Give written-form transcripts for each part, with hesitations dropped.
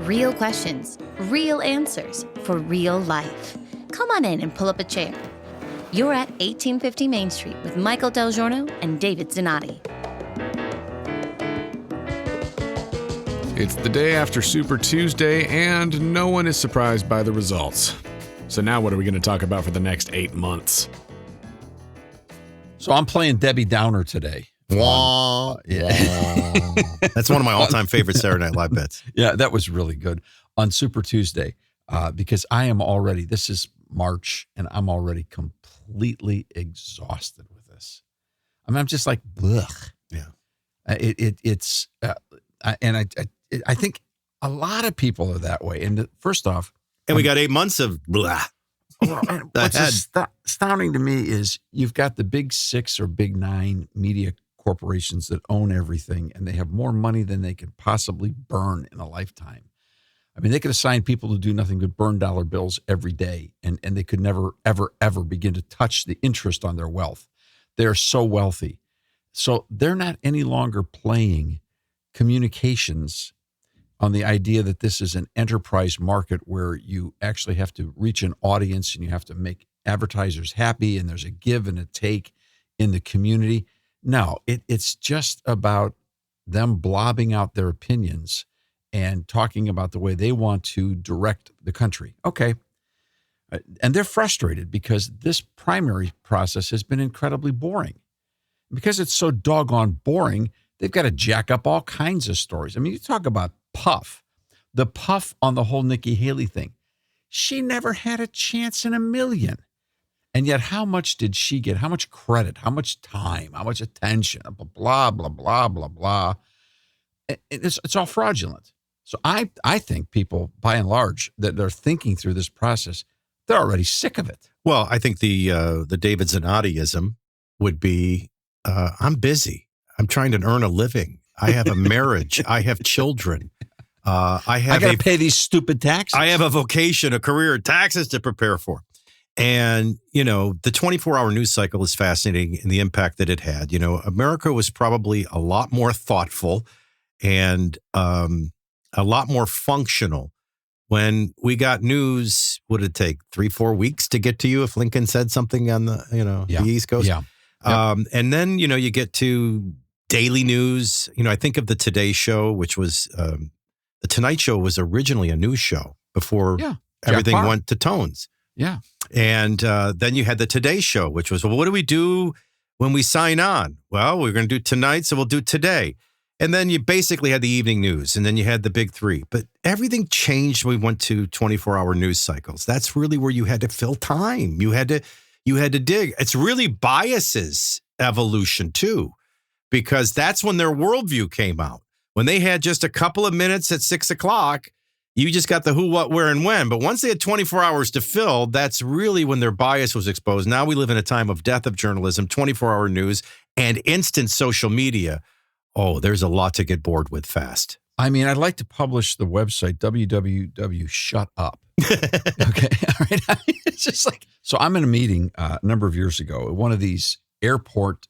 Real questions, real answers for real life. Come on in and pull up a chair. You're at 1850 Main Street with Michael DelGiorno and David Zanotti. It's the day after Super Tuesday, and no one is surprised by the results. So now what are we going to talk about for the next 8 months? So I'm playing Debbie Downer today. Wah, yeah. That's one of my all-time favorite Saturday Night Live bits. Yeah, that was really good on Super Tuesday because I am already, this is March, and I'm already completely exhausted with this. I mean, I'm just like, blech. Yeah. I think a lot of people are that way. And first off, And we got 8 months of blah. what's astounding to me is you've got the big 6 or big 9 media corporations that own everything, and they have more money than they could possibly burn in a lifetime. I mean, they could assign people to do nothing but burn dollar bills every day, and they could never, ever, ever begin to touch the interest on their wealth. They're so wealthy. So they're not any longer playing communications on the idea that this is an enterprise market where you actually have to reach an audience and you have to make advertisers happy and there's a give and a take in the community. No, it's just about them blobbing out their opinions and talking about the way they want to direct the country. Okay. And they're frustrated because this primary process has been incredibly boring. Because it's so doggone boring, they've got to jack up all kinds of stories. I mean, you talk about Puff, the Puff on the whole Nikki Haley thing. She never had a chance in a million. And yet how much did she get? How much credit? How much time? How much attention? Blah, blah, blah, blah, blah. It's all fraudulent. So I think people, by and large, that they're thinking through this process, they're already sick of it. Well, I think the David Zanottiism would be, I'm busy. I'm trying to earn a living. I have a marriage. I have children. I got to pay these stupid taxes. I have a vocation, a career, taxes to prepare for. And, the 24-hour news cycle is fascinating in the impact that it had. America was probably a lot more thoughtful and a lot more functional when we got news. Would it take 3-4 weeks to get to you if Lincoln said something on the, the East Coast? Yeah. And then, you get to daily news. I think of the Today Show, which was the Tonight Show was originally a news show before everything went to tones. Yeah. And then you had the Today Show, which was, well, what do we do when we sign on? Well, we're going to do tonight, so we'll do today. And then you basically had the evening news, and then you had the big 3. But everything changed when we went to 24-hour news cycles. That's really where you had to fill time. You had to dig. It's really biases evolution too, because that's when their worldview came out. When they had just a couple of minutes at 6 o'clock, you just got the who, what, where, and when. But once they had 24 hours to fill, that's really when their bias was exposed. Now we live in a time of death of journalism, 24-hour news, and instant social media. Oh, there's a lot to get bored with fast. I mean, I'd like to publish the website, www.shutup. Okay. All right. It's just like, so I'm in a meeting a number of years ago at one of these airport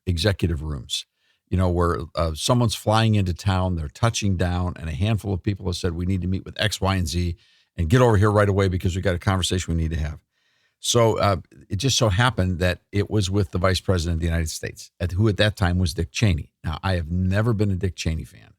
executive rooms, where someone's flying into town, they're touching down, and a handful of people have said, we need to meet with X, Y, and Z and get over here right away because we've got a conversation we need to have. So it just so happened that it was with the Vice President of the United States, who at that time was Dick Cheney. Now, I have never been a Dick Cheney fan.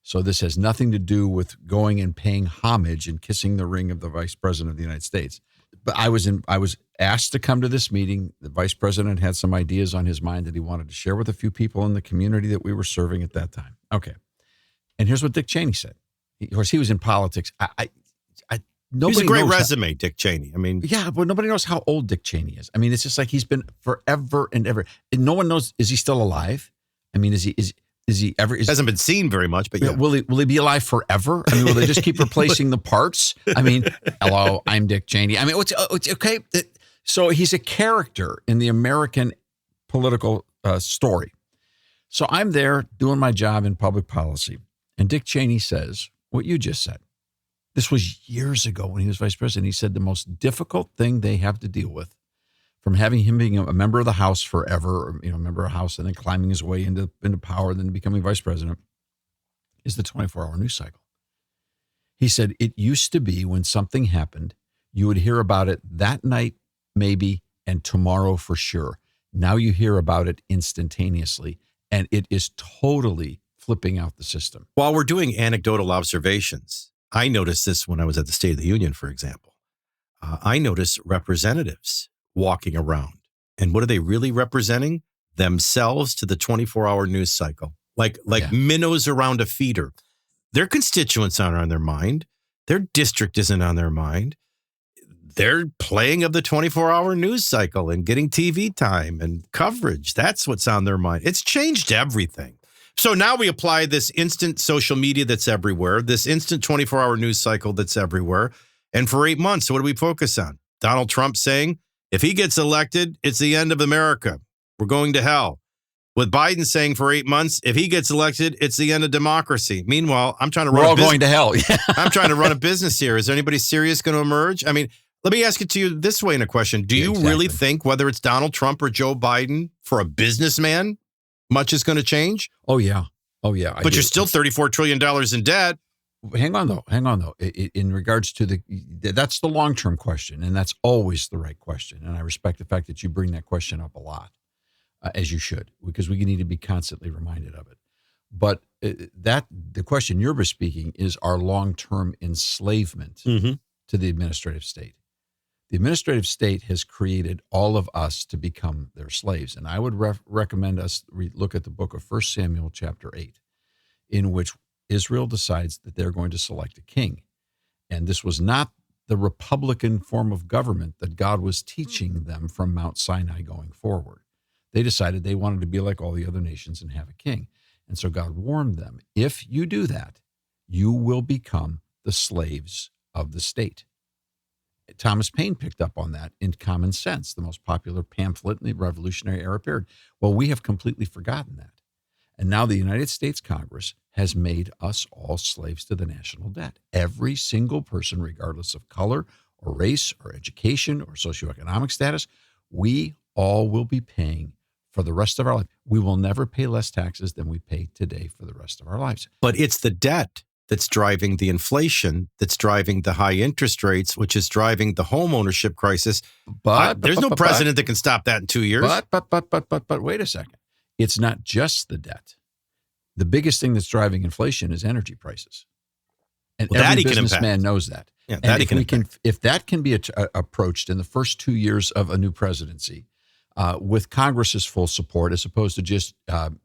So this has nothing to do with going and paying homage and kissing the ring of the Vice President of the United States. But I was asked to come to this meeting. The Vice President had some ideas on his mind that he wanted to share with a few people in the community that we were serving at that time. Okay. And here's what Dick Cheney said. Of course, he was in politics. He's a great resume, Dick Cheney. I mean, yeah, but nobody knows how old Dick Cheney is. I mean, it's just like he's been forever and ever. And no one knows, is he still alive? I mean, is he ever? Hasn't been seen very much, but yeah. Will he be alive forever? I mean, will they just keep replacing the parts? I mean, hello, I'm Dick Cheney. I mean, it's okay. So he's a character in the American political story. So I'm there doing my job in public policy, and Dick Cheney says what you just said. This was years ago when he was vice president. He said the most difficult thing they have to deal with, from having him being a member of the House forever, a member of the House, and then climbing his way into power, then becoming vice president, is the 24-hour news cycle. He said, it used to be when something happened, you would hear about it that night, maybe, and tomorrow for sure. Now you hear about it instantaneously, and it is totally flipping out the system. While we're doing anecdotal observations, I noticed this when I was at the State of the Union, for example. I noticed representatives walking around. And what are they really representing? Themselves to the 24-hour news cycle. Like minnows around a feeder. Their constituents aren't on their mind. Their district isn't on their mind. They're playing of the 24-hour news cycle and getting TV time and coverage. That's what's on their mind. It's changed everything. So now we apply this instant social media that's everywhere, this instant 24-hour news cycle that's everywhere. And for 8 months, what do we focus on? Donald Trump saying, if he gets elected, it's the end of America. We're going to hell. With Biden saying for 8 months, if he gets elected, it's the end of democracy. Meanwhile, I'm trying to run We're all going to hell. I'm trying to run a business here. Is anybody serious going to emerge? I mean, let me ask it to you this way in a question. Do you really think whether it's Donald Trump or Joe Biden, for a businessman, much is going to change? Oh, yeah. But you're still $34 trillion in debt. Hang on, though. In regards to that's the long-term question, and that's always the right question. And I respect the fact that you bring that question up a lot. As you should, because we need to be constantly reminded of it. But the question you're bespeaking is our long-term enslavement to the administrative state. The administrative state has created all of us to become their slaves. And I would recommend us look at the book of 1 Samuel chapter 8, in which Israel decides that they're going to select a king. And this was not the Republican form of government that God was teaching them from Mount Sinai going forward. They decided they wanted to be like all the other nations and have a king. And so God warned them, if you do that, you will become the slaves of the state. Thomas Paine picked up on that in Common Sense, the most popular pamphlet in the Revolutionary Era period. Well, we have completely forgotten that. And now the United States Congress has made us all slaves to the national debt. Every single person, regardless of color or race or education or socioeconomic status, we all will be paying for the rest of our life. We will never pay less taxes than we pay today for the rest of our lives. But it's the debt that's driving the inflation, that's driving the high interest rates, which is driving the home ownership crisis. But there's no president that can stop that in 2 years. But wait a second. It's not just the debt. The biggest thing that's driving inflation is energy prices. And every businessman knows that. Yeah, if that can be approached in the first 2 years of a new presidency, with Congress's full support, as opposed to just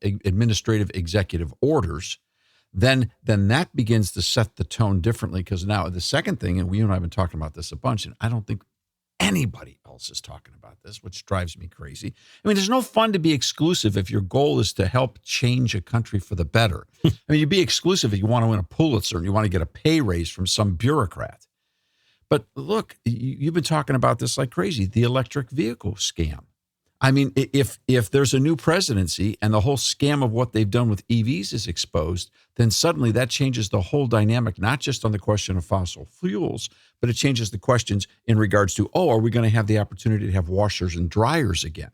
administrative executive orders, then that begins to set the tone differently. Because now the second thing, and you and I have been talking about this a bunch, and I don't think anybody else is talking about this, which drives me crazy. I mean, there's no fun to be exclusive if your goal is to help change a country for the better. I mean, you'd be exclusive if you want to win a Pulitzer and you want to get a pay raise from some bureaucrat. But look, you've been talking about this like crazy, the electric vehicle scam. I mean, if there's a new presidency and the whole scam of what they've done with EVs is exposed, then suddenly that changes the whole dynamic, not just on the question of fossil fuels, but it changes the questions in regards to, are we going to have the opportunity to have washers and dryers again?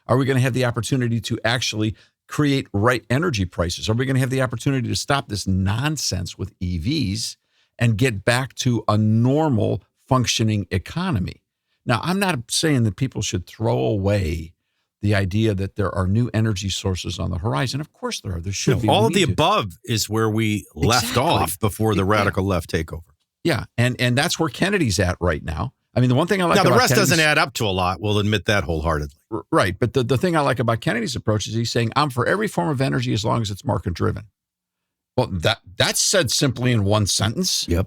Are we going to have the opportunity to actually create right energy prices? Are we going to have the opportunity to stop this nonsense with EVs and get back to a normal functioning economy? Now, I'm not saying that people should throw away the idea that there are new energy sources on the horizon. Of course there are. There should be. All of the above is where we left off before the radical left takeover. Yeah, and that's where Kennedy's at right now. I mean, the one thing I like about the rest Kennedy's, doesn't add up to a lot. We'll admit that wholeheartedly. Right, but the thing I like about Kennedy's approach is he's saying, I'm for every form of energy as long as it's market-driven. Well, that's said simply in one sentence. Yep.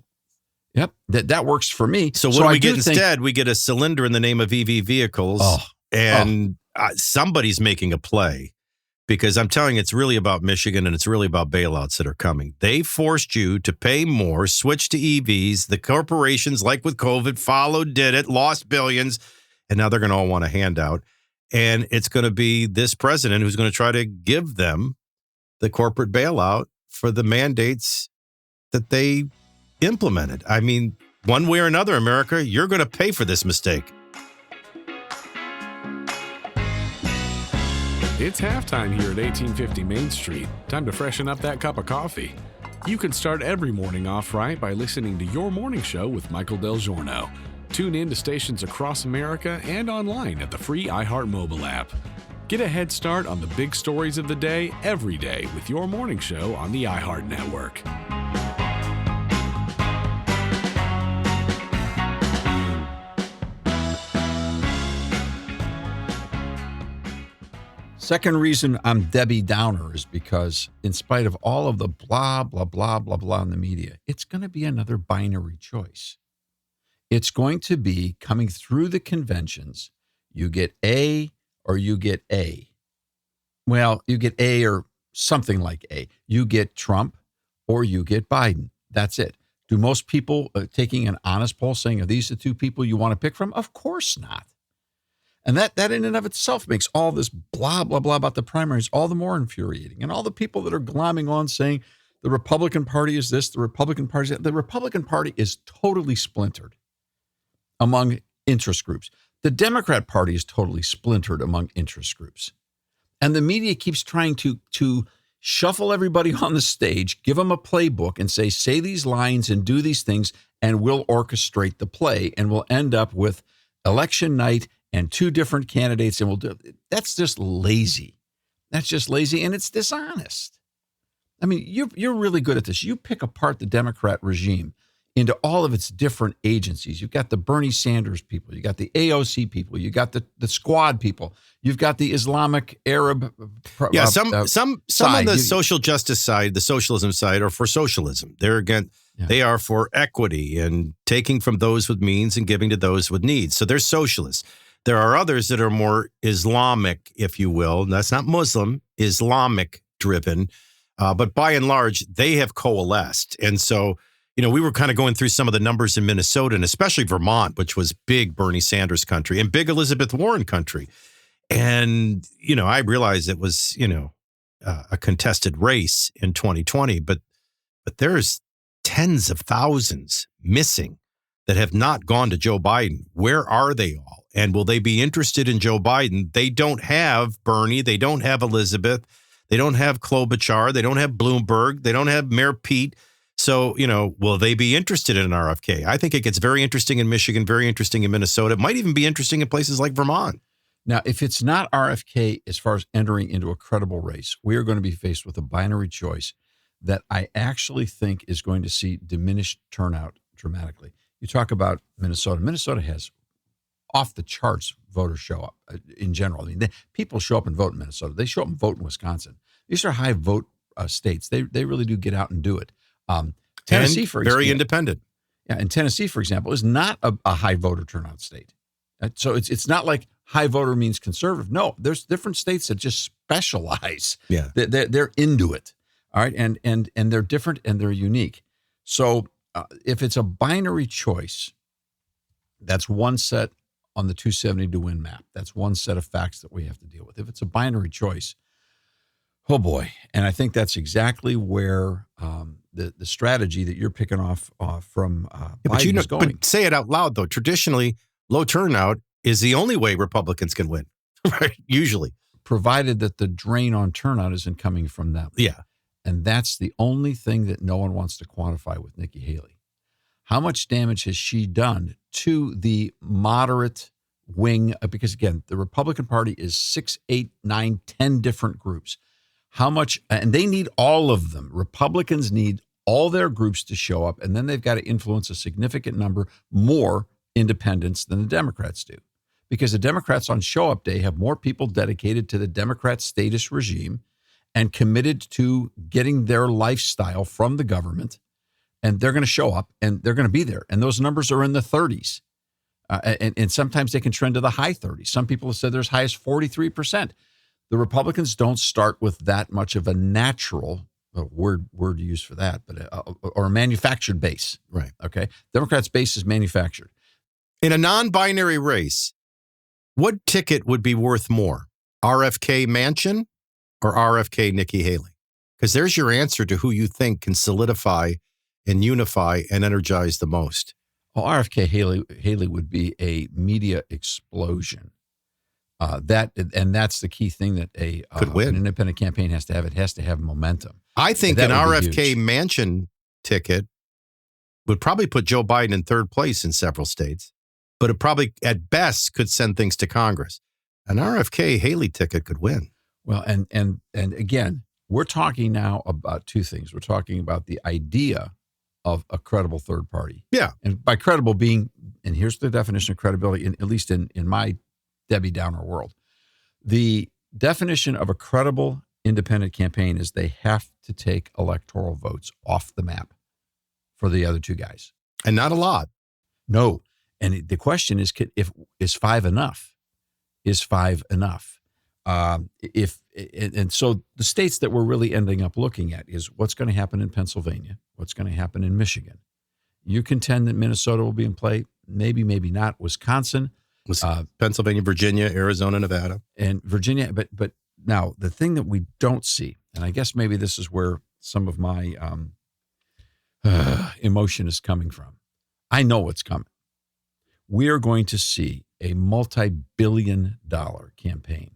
That works for me. So what do we get instead? We get a cylinder in the name of EV vehicles, somebody's making a play, because I'm telling you, it's really about Michigan and it's really about bailouts that are coming. They forced you to pay more, switch to EVs. The corporations, like with COVID, followed, did it, lost billions, and now they're going to all want a handout. And it's going to be this president who's going to try to give them the corporate bailout for the mandates that they implemented. I mean, one way or another, America, you're going to pay for this mistake. It's halftime here at 1850 Main Street. Time to freshen up that cup of coffee. You can start every morning off right by listening to Your Morning Show with Michael DelGiorno. Tune in to stations across America and online at the free iHeart mobile app. Get a head start on the big stories of the day every day with Your Morning Show on the iHeart Network. Second reason I'm Debbie Downer is because in spite of all of the blah, blah, blah, blah, blah in the media, it's going to be another binary choice. It's going to be coming through the conventions. You get A or you get A. Well, you get A or something like A. You get Trump or you get Biden. That's it. Do most people taking an honest poll saying, are these the two people you want to pick from? Of course not. And that in and of itself makes all this blah, blah, blah about the primaries all the more infuriating. And all the people that are glomming on saying the Republican Party is this, the Republican Party is that. The Republican Party is totally splintered among interest groups. The Democrat Party is totally splintered among interest groups. And the media keeps trying to shuffle everybody on the stage, give them a playbook and say these lines and do these things, and we'll orchestrate the play. And we'll end up with election night and two different candidates, and we'll do it. That's just lazy. That's just lazy, and it's dishonest. I mean, you're really good at this. You pick apart the Democrat regime into all of its different agencies. You've got the Bernie Sanders people. You got the AOC people. You got the Squad people. You've got the Islamic Arab. Some on the social justice side, the socialism side, are for socialism. They're again. Yeah. They are for equity and taking from those with means and giving to those with needs. So they're socialists. There are others that are more Islamic, if you will. And that's not Muslim, Islamic driven. But by and large, they have coalesced. And so, we were kind of going through some of the numbers in Minnesota and especially Vermont, which was big Bernie Sanders country and big Elizabeth Warren country. And, I realized it was, a contested race in 2020, but there's tens of thousands missing that have not gone to Joe Biden. Where are they all? And will they be interested in Joe Biden? They don't have Bernie. They don't have Elizabeth. They don't have Klobuchar. They don't have Bloomberg. They don't have Mayor Pete. So, will they be interested in an RFK? I think it gets very interesting in Michigan, very interesting in Minnesota. It might even be interesting in places like Vermont. Now, if it's not RFK as far as entering into a credible race, we are going to be faced with a binary choice that I actually think is going to see diminished turnout dramatically. You talk about Minnesota. Minnesota has off the charts voters show up in general. I mean, people show up and vote in Minnesota. They show up and vote in Wisconsin. These are high vote states. They really do get out and do it. Tennessee, for example, very independent. Yeah, and Tennessee, for example, is not a high voter turnout state. So it's not like high voter means conservative. No, there's different states that just specialize. Yeah, they're into it. All right, and they're different and they're unique. So if it's a binary choice, that's one set on the 270 to win map. That's one set of facts that we have to deal with. If it's a binary choice, oh boy. And I think that's exactly where the strategy that you're picking off from Biden is going. But say it out loud, though. Traditionally, low turnout is the only way Republicans can win, right? Usually. Provided that the drain on turnout isn't coming from them. Yeah. And that's the only thing that no one wants to quantify with Nikki Haley. How much damage has she done to the moderate wing? Because, again, the Republican Party is 6, 8, 9, 10 different groups. How much, and they need all of them. Republicans need all their groups to show up, and then they've got to influence a significant number more independents than the Democrats do. Because the Democrats on show-up day have more people dedicated to the Democrat statist regime and committed to getting their lifestyle from the government. And they're going to show up and they're going to be there. And those numbers are in the 30s. And sometimes they can trend to the high 30s. Some people have said there's high as 43%. The Republicans don't start with that much of a natural word to use for that, but or a manufactured base. Right. Okay. Democrats' base is manufactured. In a non-binary race, what ticket would be worth more? RFK Manchin or RFK Nikki Haley? Because there's your answer to who you think can solidify and unify and energize the most. Well, RFK Haley would be a media explosion. That's the key thing that Could win. an independent campaign has to have. It has to have momentum. I think That an would be RFK huge. Mansion ticket would probably put Joe Biden in third place in several states, but it probably, at best, could send things to Congress. An RFK Haley ticket could win. Well, and again, we're talking now about two things. We're talking about the idea of a credible third party. Yeah. And by credible being, and here's the definition of credibility, at least in my Debbie Downer world. The definition of a credible independent campaign is they have to take electoral votes off the map for the other two guys. And not a lot. No. And the question is, is 5 enough? Is 5 enough? So the states that we're really ending up looking at is what's going to happen in Pennsylvania, what's going to happen in Michigan. You contend that Minnesota will be in play? Maybe, maybe not. Wisconsin, Pennsylvania, Virginia, Arizona, Nevada. And Virginia. But now the thing that we don't see, and I guess maybe this is where some of my emotion is coming from. I know what's coming. We are going to see a multi-billion-dollar campaign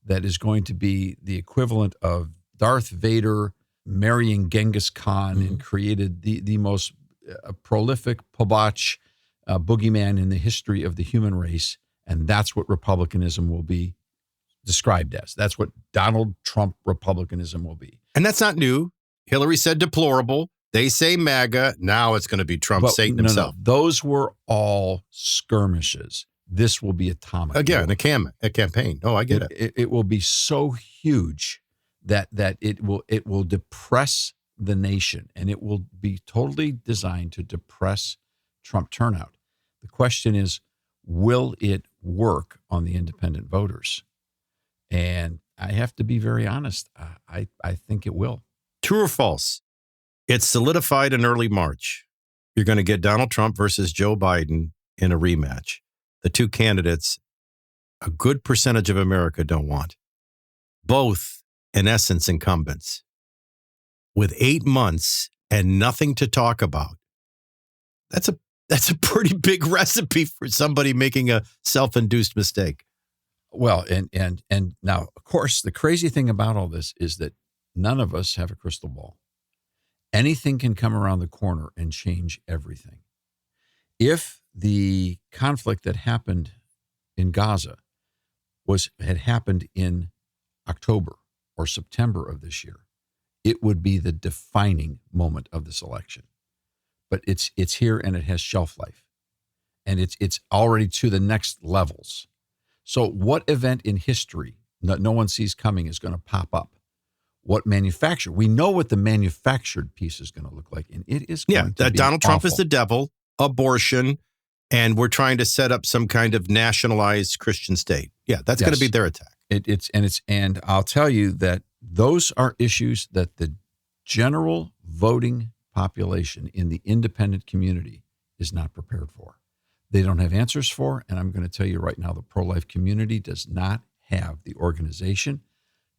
that is going to be the equivalent of Darth Vader marrying Genghis Khan and created the most prolific Pobach boogeyman in the history of the human race. And that's what republicanism will be described as. That's what Donald Trump republicanism will be. And that's not new. Hillary said deplorable. They say MAGA. Now it's going to be Trump, Satan himself. No. Those were all skirmishes. This will be atomic. Again, a campaign. Oh, I get it. It will be so huge that it will depress the nation, and it will be totally designed to depress Trump turnout. The question is, will it work on the independent voters? And I have to be very honest. I think it will. True or false? It's solidified in early March. You're going to get Donald Trump versus Joe Biden in a rematch. The two candidates, a good percentage of America don't want. Both, in essence, incumbents. With 8 months and nothing to talk about. That's a pretty big recipe for somebody making a self-induced mistake. Well, and now, of course, the crazy thing about all this is that none of us have a crystal ball. Anything can come around the corner and change everything. If the conflict that happened in Gaza had happened in October or September of this year, it would be the defining moment of this election. But it's here and it has shelf life, and it's already to the next levels. So what event in history that no one sees coming is going to pop up? What manufactured? We know what the manufactured piece is going to look like, and it is going to be Donald Trump is awful. the devil, abortion, and we're trying to set up some kind of nationalized Christian state. Yeah, that's going to be their attack. And I'll tell you that those are issues that the general voting population in the independent community is not prepared for. They don't have answers for, and I'm going to tell you right now, the pro-life community does not have the organization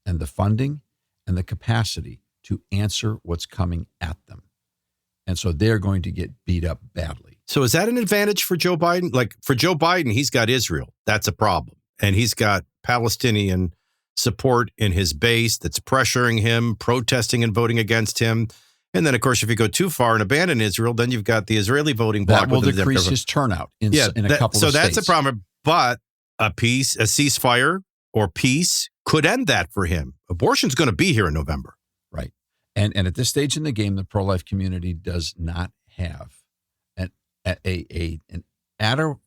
and the funding and the capacity to answer what's coming at them. And so they're going to get beat up badly. So is that an advantage for Joe Biden? Like for Joe Biden, he's got Israel. That's a problem. And he's got Palestinian support in his base that's pressuring him, protesting and voting against him. And then, of course, if you go too far and abandon Israel, then you've got the Israeli voting bloc. That will decrease his turnout in a couple of states. So that's a problem. But a ceasefire or peace could end that for him. Abortion's going to be here in November. Right. And at this stage in the game, the pro-life community does not have an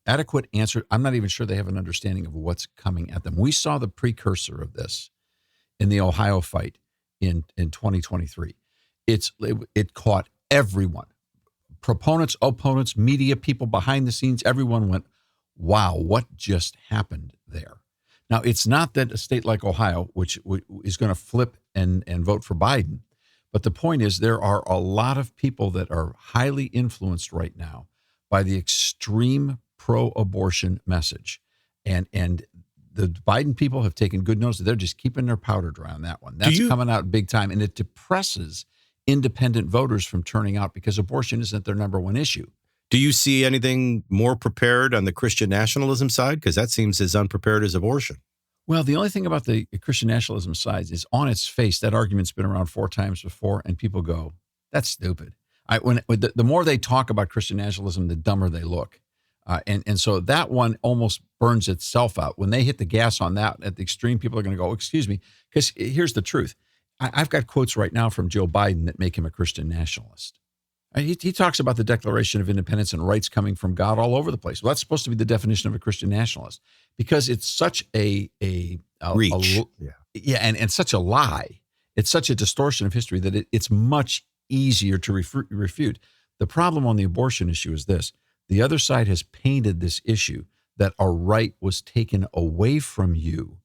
adequate answer. I'm not even sure they have an understanding of what's coming at them. We saw the precursor of this in the Ohio fight in 2023. It caught everyone, proponents, opponents, media, people behind the scenes. Everyone went, wow, what just happened there? Now, it's not that a state like Ohio, which is going to flip and vote for Biden, but the point is there are a lot of people that are highly influenced right now by the extreme pro-abortion message. And the Biden people have taken good notice. They're just keeping their powder dry on that one. That's coming out big time, and it depresses independent voters from turning out because abortion isn't their number one issue. Do you see anything more prepared on the Christian nationalism side? Because that seems as unprepared as abortion. Well, the only thing about the Christian nationalism side is on its face, that argument's been around 4 times before, and people go, that's stupid. The more they talk about Christian nationalism, the dumber they look. And so that one almost burns itself out. When they hit the gas on that at the extreme, people are going to go, excuse me, because here's the truth. I've got quotes right now from Joe Biden that make him a Christian nationalist. He talks about the Declaration of Independence and rights coming from God all over the place. Well, that's supposed to be the definition of a Christian nationalist because it's such a reach. And such a lie. It's such a distortion of history that it's much easier to refute. The problem on the abortion issue is this. The other side has painted this issue that a right was taken away from you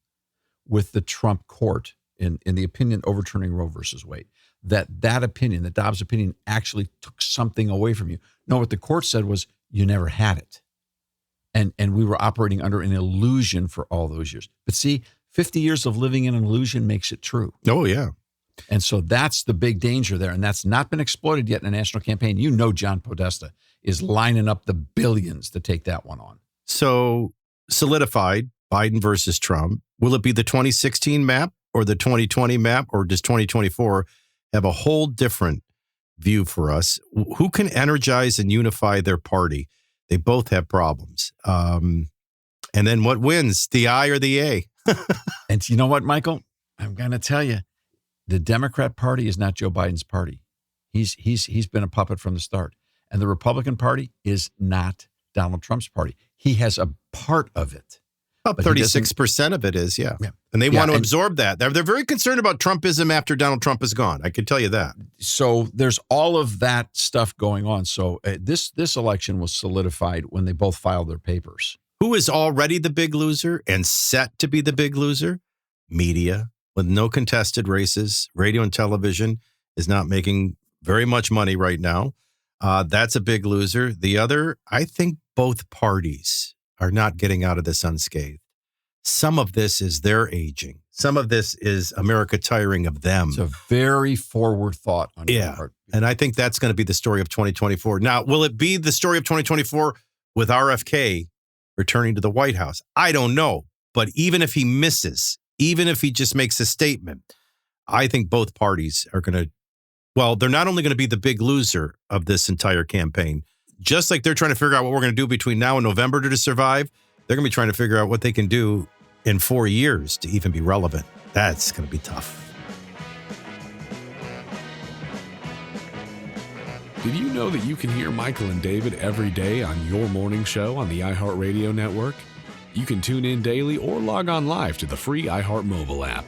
with the Trump court in the opinion overturning Roe versus Wade. That opinion, the Dobbs opinion, actually took something away from you. No, what the court said was you never had it. And we were operating under an illusion for all those years. But see, 50 years of living in an illusion makes it true. Oh, yeah. And so that's the big danger there. And that's not been exploited yet in a national campaign. You know John Podesta is lining up the billions to take that one on. So solidified, Biden versus Trump. Will it be the 2016 map or the 2020 map, or does 2024 have a whole different view for us? Who can energize and unify their party? They both have problems. And then what wins, the I or the A? And you know what, Michael? I'm going to tell you, the Democrat Party is not Joe Biden's party. He's been a puppet from the start. And the Republican Party is not Donald Trump's party. He has a part of it. About 36% of it is, yeah. And they want to absorb that. They're very concerned about Trumpism after Donald Trump is gone. I can tell you that. So there's all of that stuff going on. So this election was solidified when they both filed their papers. Who is already the big loser and set to be the big loser? Media. With no contested races, radio and television is not making very much money right now. That's a big loser. The other, I think both parties are not getting out of this unscathed. Some of this is their aging. Some of this is America tiring of them. It's a very forward thought on your part. And I think that's going to be the story of 2024. Now, will it be the story of 2024 with RFK returning to the White House? I don't know. But even if he misses, even if he just makes a statement, I think both parties are going to, well, they're not only going to be the big loser of this entire campaign, just like they're trying to figure out what we're going to do between now and November to survive, they're going to be trying to figure out what they can do in 4 years to even be relevant. That's going to be tough. Did you know that you can hear Michael and David every day on your morning show on the iHeartRadio network? You can tune in daily or log on live to the free iHeart mobile app.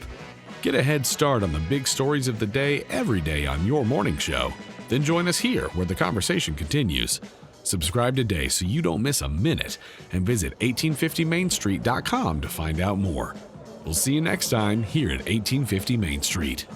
Get a head start on the big stories of the day every day on your morning show. Then join us here where the conversation continues. Subscribe today so you don't miss a minute and visit 1850mainstreet.com to find out more. We'll see you next time here at 1850 Main Street.